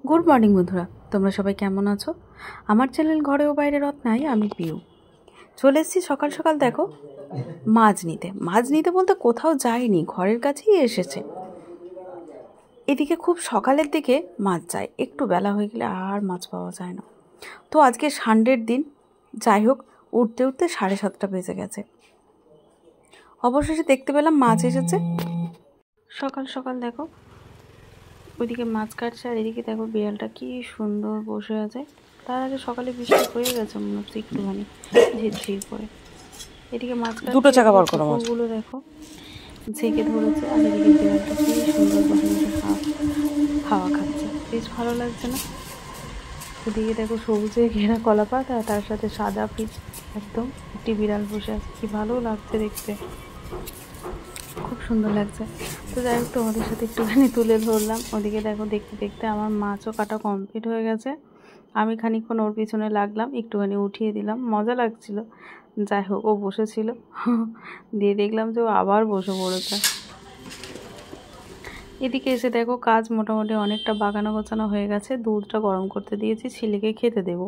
Good morning বন্ধুরা, তোমরা সবাই কেমন আছো? আমার চ্যানেল ঘরে ও বাইরে রত্নাই, আমি পিউ চলে এসেছি সকাল সকাল। দেখো, মাছ নিতে বলতে কোথাও যাইনি, ঘরের কাছেই এসেছে। এদিকে খুব সকালের দিকে মাছ যায়, একটু বেলা হয়ে গেলে আর মাছ পাওয়া যায় না। তো আজকে সানডের দিন, যাই হোক, উঠতে উঠতে 7:30 বেজে গেছে। অবশেষে দেখতে পেলাম মাছ এসেছে। সকাল সকাল দেখো, ওইদিকে মাছ কাটছে, আর এদিকে দেখো বিড়ালটা কি সুন্দর বসে আছে। তার আগে সকালে বৃষ্টি হয়ে গেছে মনে হচ্ছে, একটুখানি ঝিরঝির করে। এদিকে মাছ দুটো চাকা বার করো, মাছগুলো দেখো ঝেঁকে ধরেছে, আর এদিকে বিড়ালটা কি সুন্দর বসে বসে হাওয়া খাচ্ছে, বেশ ভালো লাগছে না? ওদিকে দেখো সবুজে ঘেরা কলা পাতা, তার সাথে সাদা পিচ, একদম একটি বিড়াল বসে আছে, কি ভালো লাগছে দেখতে, খুব সুন্দর লাগছে। তো যাই হোক, তোমাদের সাথে একটুখানি তুলে ধরলাম। ওদিকে দেখো, দেখতে দেখতে আমার মাছও কাটা কমপ্লিট হয়ে গেছে। আমি খানিকক্ষণ ওর পিছনে লাগলাম, একটুখানি উঠিয়ে দিলাম, মজা লাগছিল। যাই হোক, ও বসেছিল, দিয়ে দেখলাম যে ও আবার বসে পড়েছে। এদিকে এসে দেখো কাজ মোটামুটি অনেকটা বাগানো গোছানো হয়ে গেছে। দুধটা গরম করতে দিয়েছি, ছেলেকে খেতে দেবো।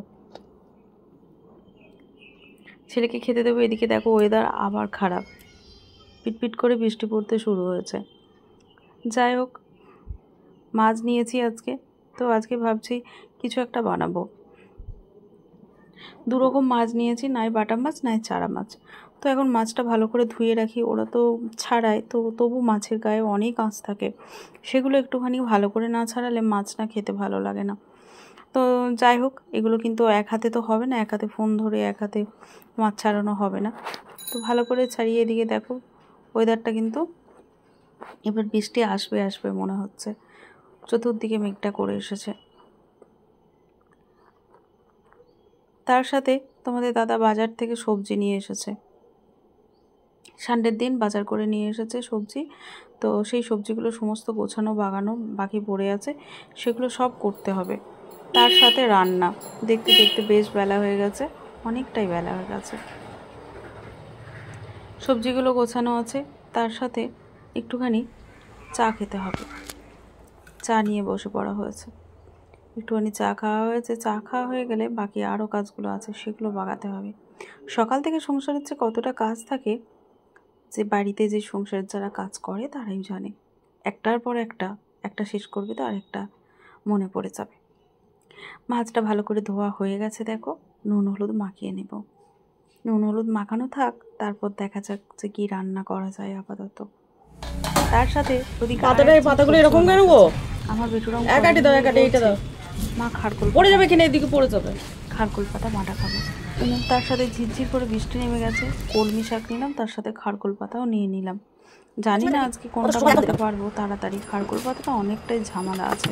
এদিকে দেখো ওয়েদার আবার খারাপ, পিটপিট করে বৃষ্টি পড়তে শুরু হয়েছে। যাই হোক, মাছ নিয়েছি আজকে, তো আজকে ভাবছি কিছু একটা বানাবো। দুরকম মাছ নিয়েছি, নাই বাটা মাছ নাই চারা মাছ। তো এখন মাছটা ভালো করে ধুয়ে রাখি, ওরা তো ছাড়ায়, তো তবু মাছের গায়ে অনেক আঁশ থাকে, সেগুলো একটুখানি ভালো করে না ছাড়ালে মাছ না খেতে ভালো লাগে না। তো যাই হোক, এগুলো কিন্তু এক হাতে তো হবে না, এক হাতে ফোন ধরে এক হাতে মাছ ছাড়ানো হবে না। তো ভালো করে ছাড়িয়ে, এদিকে দেখো ওয়েদারটা কিন্তু এবার বৃষ্টি আসবে আসবে মনে হচ্ছে, চতুর্দিকে মেঘটা করে এসেছে। তার সাথে তোমাদের দাদা বাজার থেকে সবজি নিয়ে এসেছে, সানডের দিন বাজার করে নিয়ে এসেছে সবজি। তো সেই সবজিগুলো সমস্ত গোছানো বাগানো বাকি পড়ে আছে, সেগুলো সব করতে হবে। তার সাথে রান্না, দেখতে দেখতে বেশ বেলা হয়ে গেছে, অনেকটাই বেলা হয়ে গেছে। সবজিগুলো গোছানো আছে, তার সাথে একটুখানি চা খেতে হবে। চা নিয়ে বসে পড়া হয়েছে, একটুখানি চা খাওয়া হয়েছে। চা খাওয়া হয়ে গেলে বাকি আরও কাজগুলো আছে, সেগুলো বাগাতে হবে। সকাল থেকে সংসারের যে কতটা কাজ থাকে, যে বাড়িতে যে সংসারের যারা কাজ করে তারাই জানে। একটার পর একটা শেষ করবে তো আরেকটা মনে পড়ে যাবে। মাছটা ভালো করে ধোয়া হয়ে গেছে, দেখো নুন হলুদ মাখিয়ে নেব। নুন হলুদ মাখানো থাক, তারপর দেখা যাক যে কি রান্না করা যায় আপাতত। তার সাথে ওদিকে পাতাগুলো এরকম কেন গো? আমার বেটুরাম একাটি দাও, একাটি এইটা দাও, মা খারকুল পড়ে যাবে কিনা, এদিকে পড়ে যাবে। খারকুল পাতা বাটা খাবো। তার সাথে ঝিরঝির করে বৃষ্টি নেমে গেছে, কলমি শাক নিলাম, তার সাথে খারকুল পাতাও নিয়ে নিলাম। জানি না আজকে কোনটা বানাতে পারবো তাড়াতাড়ি, খারকুল পাতাটা অনেকটাই ঝামেলা আছে,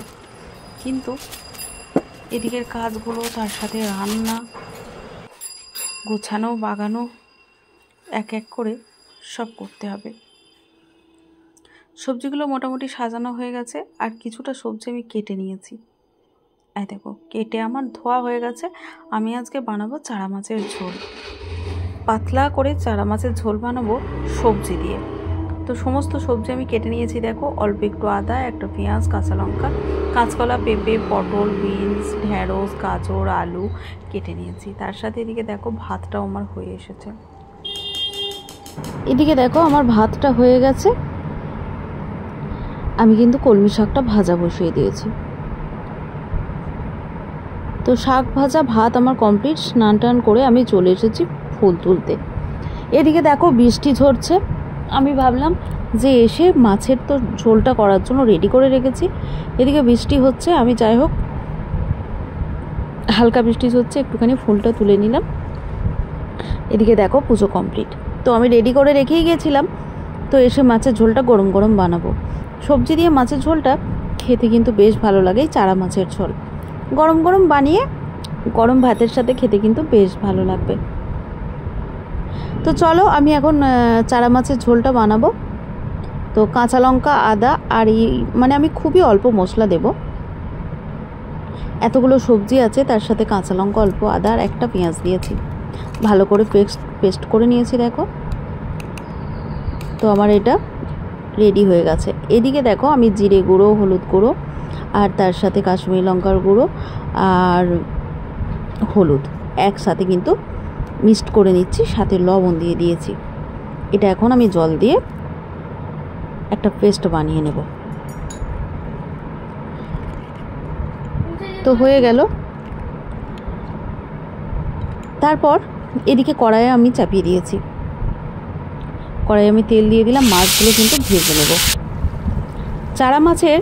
কিন্তু এদিকের কাজগুলো, তার সাথে রান্না, গোছানো বাগানো, এক এক করে সব করতে হবে। সবজিগুলো মোটামুটি সাজানো হয়ে গেছে, আর কিছুটা সবজি আমি কেটে নিয়েছি। এই দেখো, কেটে আমার ধোয়া হয়ে গেছে। আমি আজকে বানাবো চারা মাছের ঝোল, পাতলা করে চারা মাছের ঝোল বানাবো সবজি দিয়ে। তো সমস্ত সবজি আমি কেটে নিয়েছি, দেখো অল্প একটু আদা, একটা পেঁয়াজ, কাঁচা লঙ্কা, কাঁচকলা, পেঁপে, পটল, বিনস, ঢেঁড়স, গাজর, আলু কেটে নিয়েছি। তার সাথে এদিকে দেখো ভাতটাও আমার হয়ে এসেছে। এদিকে দেখো আমার ভাতটা হয়ে গেছে, আমি কিন্তু কলমি শাকটা ভাজা বসিয়ে দিয়েছি। তো শাক ভাজা ভাত আমার কমপ্লিট। স্নান টান করে আমি চলে এসেছি ফুল তুলতে। এদিকে দেখো বৃষ্টি ঝরছে, আমি ভাবলাম যে এসে মাছের তো ঝোলটা করার জন্য রেডি করে রেখেছি। এদিকে বৃষ্টি হচ্ছে, আমি যাই হোক হালকা বৃষ্টি হচ্ছে, একটুখানি ফুলটা তুলে নিলাম। এদিকে দেখো পুজো কমপ্লিট, তো আমি রেডি করে রেখেই গেছিলাম। তো এসে মাছের ঝোলটা গরম গরম বানাবো। সবজি দিয়ে মাছের ঝোলটা খেতে কিন্তু বেশ ভালো লাগে, চারা মাছের ঝোল গরম গরম বানিয়ে গরম ভাতের সাথে খেতে কিন্তু বেশ ভালো লাগবে। তো চলো আমি এখন চারা মাছের ঝোলটা বানাবো। তো কাঁচা লঙ্কা, আদা, আর মানে আমি খুবই অল্প মশলা দেব, এতগুলো সবজি আছে, তার সাথে কাঁচা লঙ্কা, অল্প আদা আর একটা পেঁয়াজ দিয়েছি, ভালো করে পেস্ট করে নিয়েছি দেখো। তো আমার এটা রেডি হয়ে গেছে। এদিকে দেখো আমি জিরে গুঁড়ো, হলুদ গুঁড়ো আর তার সাথে কাশ্মীরি লঙ্কার গুঁড়ো আর হলুদ একসাথে কিন্তু মিক্সড করে নিচ্ছি, সাথে লবণ দিয়ে দিয়েছি। এটা এখন আমি জল দিয়ে একটা পেস্ট বানিয়ে নেব। তো হয়ে গেল। তারপর এদিকে কড়াইয়ে আমি চাপিয়ে দিয়েছি, কড়াইয়ে আমি তেল দিয়ে দিলাম। মাছগুলো কিন্তু ভেজে নেব। চারা মাছের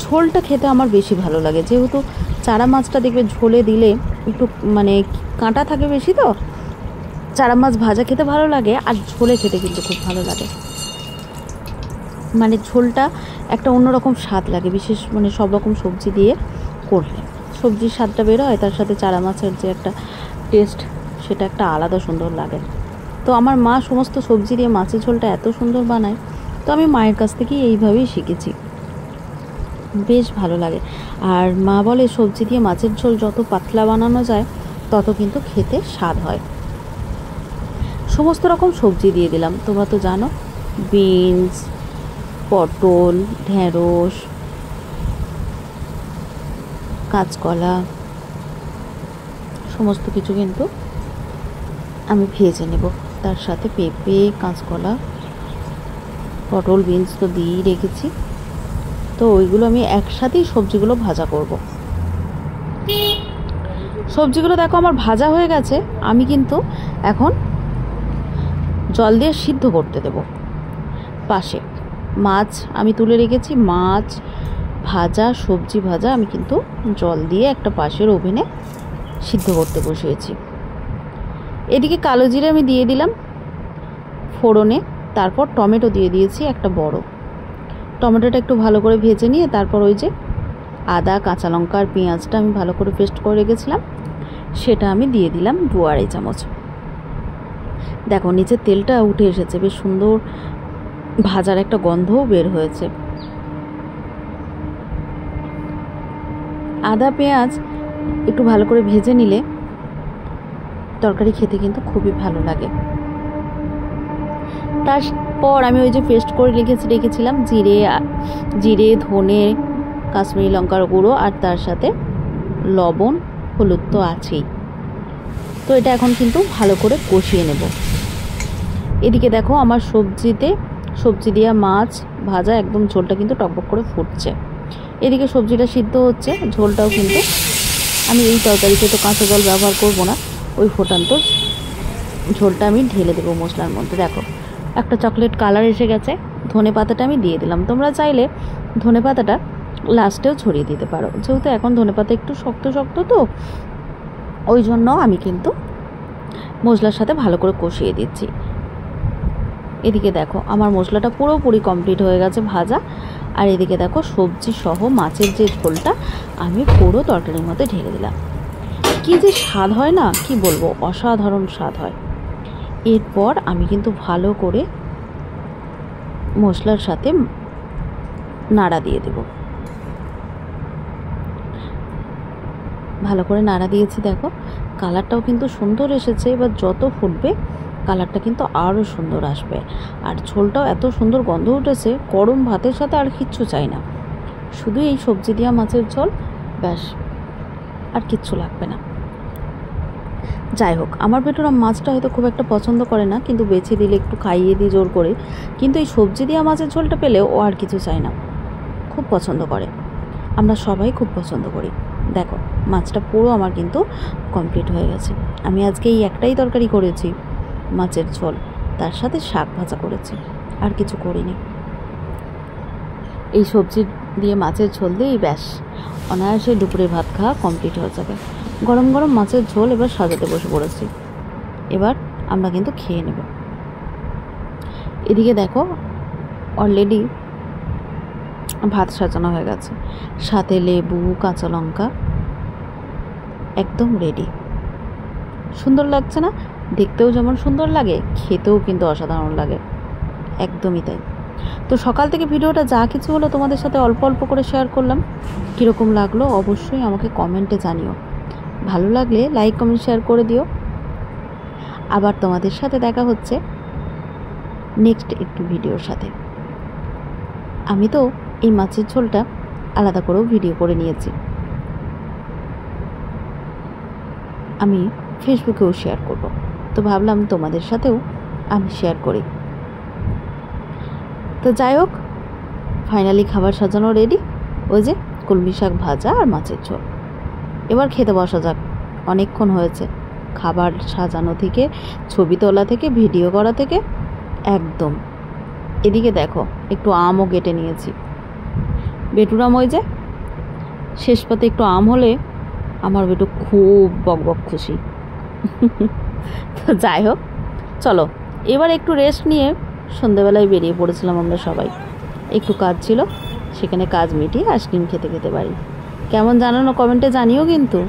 ঝোলটা খেতে আমার বেশি ভালো লাগে, যেহেতু চারা মাছটা দেখবে ঝোলে দিলে একটু মানে কাঁটা থাকে বেশি, তো চারা মাছ ভাজা খেতে ভালো লাগে আর ঝোলে খেতে কিন্তু খুব ভালো লাগে। মানে ঝোলটা একটা অন্যরকম স্বাদ লাগে, বিশেষ মানে সব রকম সবজি দিয়ে করলে সবজির স্বাদটা বের হয়, তার সাথে চারা মাছের যে একটা টেস্ট সেটা একটা আলাদা সুন্দর লাগে। তো আমার মা সমস্ত সবজি দিয়ে মাছের ঝোলটা এত সুন্দর বানায়, তো আমি মায়ের কাছ থেকেই এইভাবেই শিখেছি, বেশ ভালো লাগে। আর মা বলে সবজি দিয়ে মাছের ঝোল যত পাতলা বানানো যায় তত কিন্তু খেতে স্বাদ হয়। সমস্ত রকম সবজি দিয়ে দিলাম, তোমরা তো জানো, বিনস, পটল, ঢেঁড়স, কাঁচকলা, সমস্ত কিছু কিন্তু আমি ভেজে নেব। তার সাথে পেঁপে, কাঁচকলা, পটল, বিনস তো দিয়েই রেখেছি, তো ওইগুলো আমি একসাথেই সবজিগুলো ভাজা করব। সবজিগুলো দেখো আমার ভাজা হয়ে গেছে, আমি কিন্তু এখন জল দিয়ে সিদ্ধ করতে দেব। পাশে মাছ আমি তুলে রেখেছি, মাছ ভাজা, সবজি ভাজা আমি কিন্তু জল দিয়ে একটা পাশের ওভেনে সিদ্ধ করতে বসিয়েছি। এদিকে কালো জিরে আমি দিয়ে দিলাম ফোড়নে, তারপর টমেটো দিয়ে দিয়েছি একটা বড়। টমেটোটা একটু ভালো করে ভেজে নিয়ে তারপর ওই যে আদা, কাঁচা লঙ্কা আর পেঁয়াজটা আমি ভালো করে পেস্ট করে রেখেছিলাম সেটা আমি দিয়ে দিলাম 2-2.5 চামচ। দেখো নিচে তেলটা উঠে এসেছে, বেশ সুন্দর ভাজার একটা গন্ধও বের হয়েছে। আদা পেঁয়াজ একটু ভালো করে ভেজে নিলে তরকারি খেতে কিন্তু খুবই ভালো লাগে। তারপর আমি ওই যে পেস্ট করে রেখেছিলাম জিরে, ধনে, কাশ্মীরি লঙ্কার গুঁড়ো আর তার সাথে লবণ, হলুদ তো আছেই। তো এটা এখন কিন্তু ভালো করে কষিয়ে নেব। এদিকে দেখো আমার সবজি দিয়ে মাছ ভাজা একদম ঝোলটা কিন্তু টকবক করে ফুটছে। এদিকে সবজিটা সিদ্ধ হচ্ছে, ঝোলটাও কিন্তু আমি এই তরকারিতে তো কাঁচা জল ব্যবহার করব না, ওই ফোটান্ত ঝোলটা আমি ঢেলে দেবো মশলার মধ্যে। দেখো একটা চকলেট কালার এসে গেছে। ধনে পাতাটা আমি দিয়ে দিলাম, তোমরা চাইলে ধনে পাতাটা লাস্টেও ছড়িয়ে দিতে পারো, যেহেতু এখন ধনে পাতা একটু শক্ত শক্ত, তো ওই জন্য আমি কিন্তু মশলার সাথে ভালো করে কষিয়ে দিচ্ছি। এদিকে দেখো আমার মশলাটা পুরোপুরি কমপ্লিট হয়ে গেছে ভাজা, আর এদিকে দেখো সবজি সহ মাছের যে ঝোলটা আমি পুরো তরকারির মধ্যে ঢেলে দিলাম। কি যে স্বাদ হয় না, কি বলবো, অসাধারণ স্বাদ হয়। এরপর আমি কিন্তু ভালো করে মশলার সাথে নাড়া দিয়ে দেব। ভালো করে নাড়া দিয়েছি, দেখো কালারটাও কিন্তু সুন্দর এসেছে। এবার যত ফুটবে কালারটা কিন্তু আরও সুন্দর আসবে, আর ঝোলটাও এত সুন্দর গন্ধ উঠেছে, গরম ভাতের সাথে আর কিচ্ছু চাই না, শুধু এই সবজি দিয়া মাছের ঝোল, ব্যাস আর কিচ্ছু লাগবে না। যাই হোক, আমার বেটুরা মাছটা হয়তো খুব একটা পছন্দ করে না, কিন্তু বেছে দিলে একটু খাইয়ে দিই জোর করে, কিন্তু এই সবজি দিয়া মাছের ঝোলটা পেলেও ও আর কিছু চায় না, খুব পছন্দ করে। আমরা সবাই খুব পছন্দ করি। দেখো মাছটা পুরো আমার কিন্তু কমপ্লিট হয়ে গেছে। আমি আজকে এই একটাই তরকারি করেছি, মাছের ঝোল, তার সাথে শাক ভাজা করেছি, আর কিছু করিনি। এই সবজি দিয়ে মাছের ঝোল দিয়েই ব্যাস অনায়াসে দুপুরে ভাত খাওয়া কমপ্লিট হয়ে যাবে। গরম গরম মাছের ঝোল এবার সাজাতে বসে পড়েছি, এবার আমরা কিন্তু খেয়ে নেব। এদিকে দেখো অলরেডি ভাত সাজানো হয়ে গেছে, সাথে লেবু, কাঁচা লঙ্কা, একদম রেডি। সুন্দর লাগছে না? দেখতেও যেমন সুন্দর লাগে, খেতেও কিন্তু অসাধারণ লাগে, একদমই তাই। তো সকাল থেকে ভিডিওটা যা কিছু হলো তোমাদের সাথে অল্প অল্প করে শেয়ার করলাম। কীরকম লাগলো অবশ্যই আমাকে কমেন্টে জানিও, ভালো লাগলে লাইক কমেন্ট শেয়ার করে দিও। আবার তোমাদের সাথে দেখা হচ্ছে নেক্সট একটু ভিডিওর সাথে। আমি তো এই মাছের ঝোলটা আলাদা করেও ভিডিও করে নিয়েছি। আমি ফেসবুকেও শেয়ার করব, তো ভাবলাম তোমাদের সাথেও আমি শেয়ার করি। তো যাই হোক, ফাইনালি খাবার সাজানো রেডি। ওই যে কলমি শাক ভাজা আর মাছের ঝোল। এবার খেতে বসা যাক। অনেকক্ষণ হয়েছে খাবার সাজানো থেকে, ছবি তোলা থেকে, ভিডিও করা থেকে একদম। এদিকে দেখো একটু আমও কেটে নিয়েছি। বেটুরাম ওই যে শেষ পাতে একটু আম হলে আমার বেটু খুব বকবক খুশি। তো যাই হোক, চলো এবার একটু রেস্ট নিয়ে সন্ধেবেলায় বেরিয়ে পড়েছিলাম আমরা সবাই। একটু কাজ ছিল, সেখানে কাজ মিটিয়ে আইসক্রিম খেতে খেতে বাড়ি। কেমন জানানো কমেন্টে জানিও কিন্তু।